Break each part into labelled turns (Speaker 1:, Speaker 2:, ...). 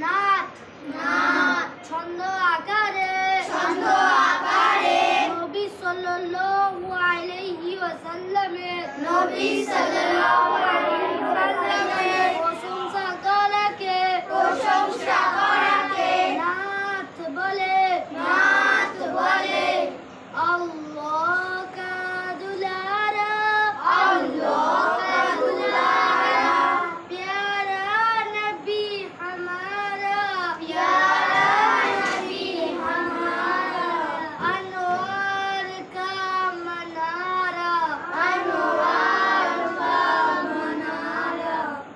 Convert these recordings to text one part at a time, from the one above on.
Speaker 1: নাথ
Speaker 2: নাথ
Speaker 1: ছন্দ আকারে নবী সাল্লাল্লাহু আলাইহি ওয়াসাল্লামের
Speaker 2: নবী সাল্লাল্লাহু আলাইহি ওয়াসাল্লামের
Speaker 1: প্রশংসা করাকে নাথ বলে আল্লাহ কা দুলারা प्यारा नबी हमारा अनवार का मनारा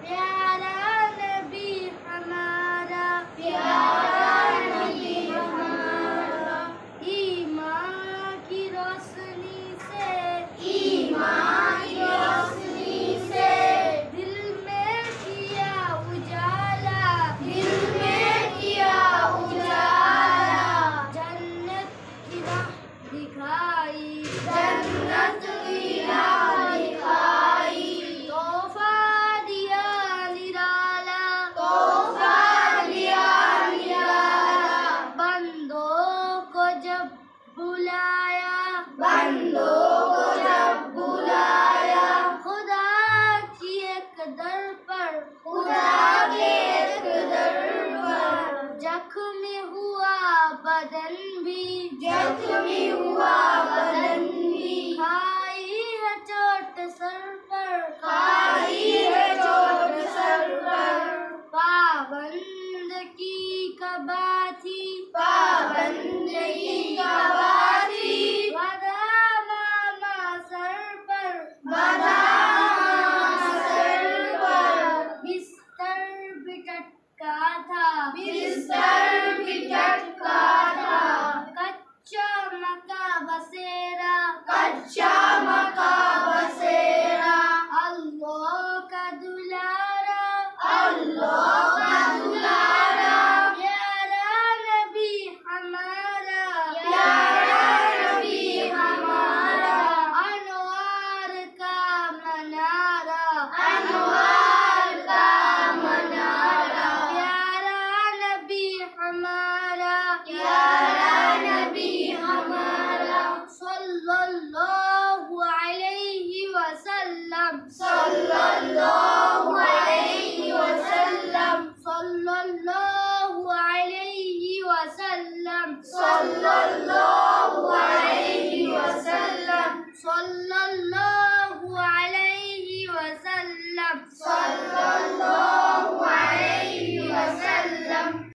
Speaker 1: प्यारा नबी हमारा ईमान की रोशनी से दिल में किया उजाला जन्नत की राह दिखाई तोहफा दिया निराला बंदों को जब बुलाया खुदा की एक दर पर जख्मी हुआ बदन भी खाई है चोट सर पर पाबंद की कबा थी वदा मामा सर पर बिस्तर भी टटका था कच्चा मका बसेरा अल्लाह का दुलारा प्यारा नबी हमारा अनवार का मनारा प्यारा नबी हमारा सल्लल्लाहु अलैहि वसल्लम सल्लल्लाहु अलैहि वसल्लम